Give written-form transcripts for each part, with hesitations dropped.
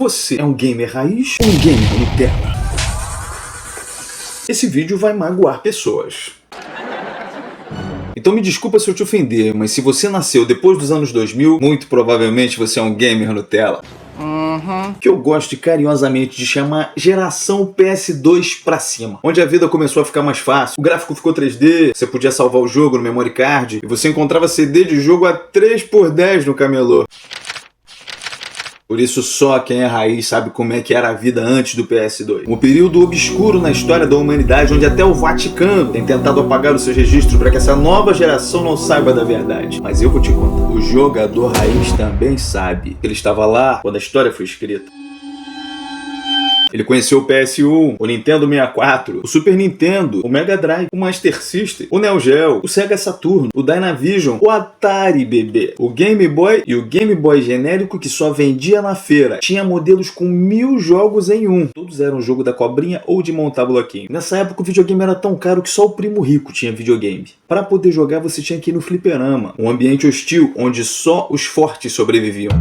Você é um gamer raiz ou um gamer Nutella? Esse vídeo vai magoar pessoas. Então me desculpa se eu te ofender, mas se você nasceu depois dos anos 2000, muito provavelmente você é um gamer Nutella. Que eu gosto carinhosamente de chamar geração PS2 pra cima, onde a vida começou a ficar mais fácil, o gráfico ficou 3D, você podia salvar o jogo no memory card, e você encontrava CD de jogo a 3x10 no camelô. Por isso só quem é raiz sabe como é que era a vida antes do PS2. Um período obscuro na história da humanidade, onde até o Vaticano tem tentado apagar os seus registros para que essa nova geração não saiba da verdade. Mas eu vou te contar, o jogador raiz também sabe. Ele estava lá quando a história foi escrita. Ele conheceu o PS1, o Nintendo 64, o Super Nintendo, o Mega Drive, o Master System, o Neo Geo, o Sega Saturn, o Dynavision, o Atari bebê, o Game Boy e o Game Boy genérico que só vendia na feira. Tinha modelos com 1000 jogos em um. Todos eram jogo da cobrinha ou de montar bloquinho. Nessa época o videogame era tão caro que só o primo rico tinha videogame. Para poder jogar você tinha que ir no fliperama, um ambiente hostil onde só os fortes sobreviviam.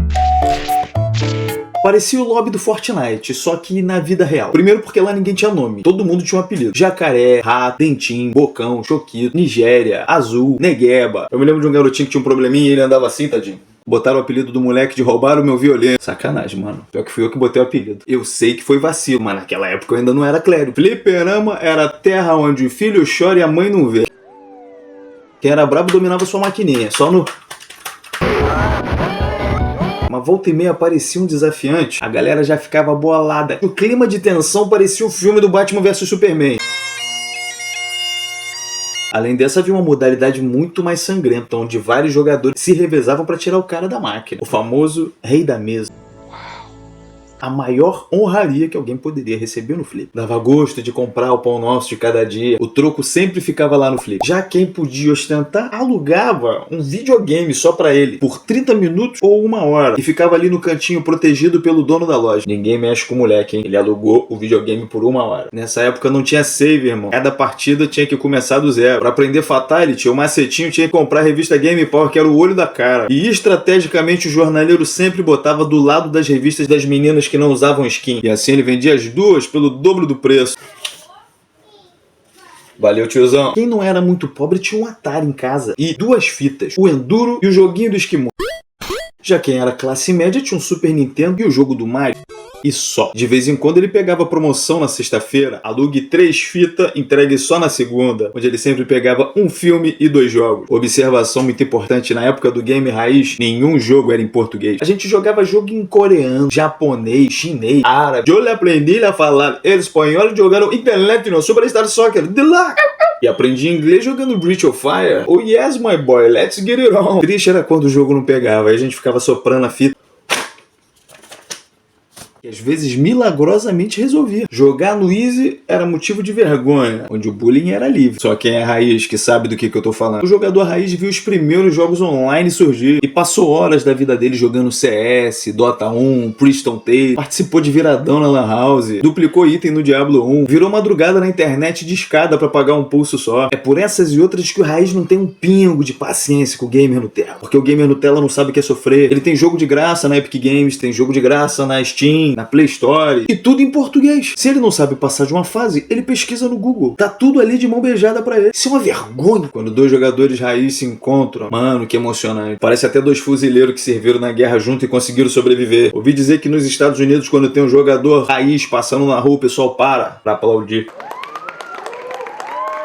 Parecia o lobby do Fortnite, só que na vida real. Primeiro porque lá ninguém tinha nome, todo mundo tinha um apelido. Jacaré, Rato, Dentinho, Bocão, Choquito, Nigéria, Azul, Negueba. Eu me lembro de um garotinho que tinha um probleminha e ele andava assim, tadinho. Botaram o apelido do moleque de roubar o meu violino. Sacanagem, mano. Pior que fui eu que botei o apelido. Eu sei que foi vacilo, mas naquela época eu ainda não era clérigo. Fliperama era a terra onde o filho chora e a mãe não vê. Quem era brabo dominava sua maquininha, só no... Mas volta e meia aparecia um desafiante, a galera já ficava bolada. O clima de tensão parecia o filme do Batman vs Superman. Além dessa, havia uma modalidade muito mais sangrenta, onde vários jogadores se revezavam para tirar o cara da máquina. O famoso rei da mesa. A maior honraria que alguém poderia receber no flip. Dava gosto de comprar o pão nosso de cada dia. O troco sempre ficava lá no flip. Já quem podia ostentar, alugava um videogame só pra ele, por 30 minutos ou 1 hora. E ficava ali no cantinho protegido pelo dono da loja. Ninguém mexe com o moleque, hein? Ele alugou o videogame por 1 hora. Nessa época não tinha save, irmão. Cada partida tinha que começar do zero. Pra aprender Fatality, o macetinho tinha que comprar a revista Game Power, que era o olho da cara. E estrategicamente o jornaleiro sempre botava do lado das revistas das meninas que não usavam skin. E assim ele vendia as duas pelo dobro do preço. Valeu, tiozão. Quem não era muito pobre tinha um Atari em casa e 2 fitas, o Enduro e o joguinho do Esquimó. Já quem era classe média tinha um Super Nintendo e o jogo do Mario. E só. De vez em quando ele pegava promoção na sexta-feira, alugue 3 fitas, entregue só na segunda, onde ele sempre pegava um filme e 2 jogos. Observação muito importante, na época do game raiz, nenhum jogo era em português. A gente jogava jogo em coreano, japonês, chinês, árabe. Eu aprendi a falar espanhol jogando internet no Superstar Soccer de lá. E aprendi inglês jogando Breath of Fire. Oh yes, my boy, let's get it on. Triste era quando o jogo não pegava, aí a gente ficava soprando a fita. E às vezes milagrosamente resolvia. Jogar no Easy era motivo de vergonha, onde o bullying era livre. Só quem é raiz que sabe do que eu tô falando. O jogador raiz viu os primeiros jogos online surgir e passou horas da vida dele jogando CS, Dota 1, Priston Tale, participou de viradão na Lan House, duplicou item no Diablo 1, virou madrugada na internet de escada pra pagar um pulso só. É por essas e outras que o raiz não tem um pingo de paciência com o gamer Nutella. Porque o gamer Nutella não sabe o que é sofrer. Ele tem jogo de graça na Epic Games, tem jogo de graça na Steam, na Play Store, e tudo em português. Se ele não sabe passar de uma fase, ele pesquisa no Google. Tá tudo ali de mão beijada pra ele. Isso é uma vergonha. Quando 2 jogadores raiz se encontram, mano, que emocionante. Parece até 2 fuzileiros que serviram na guerra junto e conseguiram sobreviver. Ouvi dizer que nos Estados Unidos, quando tem um jogador raiz passando na rua, o pessoal para pra aplaudir.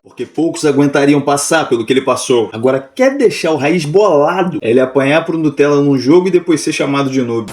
Porque poucos aguentariam passar pelo que ele passou. Agora, quer deixar o raiz bolado? É ele apanhar pro Nutella num jogo e depois ser chamado de noob.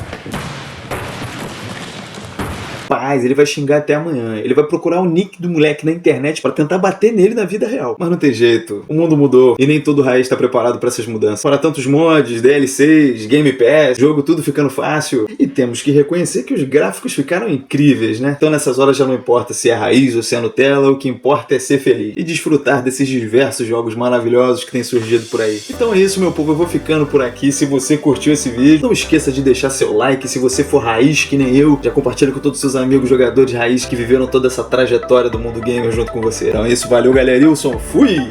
Ele vai xingar até amanhã. Ele vai procurar o nick do moleque na internet pra tentar bater nele na vida real. Mas não tem jeito. O mundo mudou. E nem todo raiz tá preparado pra essas mudanças. Para tantos mods, DLCs, Game Pass, jogo tudo ficando fácil. E temos que reconhecer que os gráficos ficaram incríveis, né? Então nessas horas já não importa se é raiz ou se é Nutella. O que importa é ser feliz. E desfrutar desses diversos jogos maravilhosos que têm surgido por aí. Então é isso, meu povo. Eu vou ficando por aqui. Se você curtiu esse vídeo, não esqueça de deixar seu like. Se você for raiz que nem eu, já compartilha com todos os seus amigos jogadores raiz que viveram toda essa trajetória do mundo gamer junto com você. Então é isso, valeu, galerinha, fui!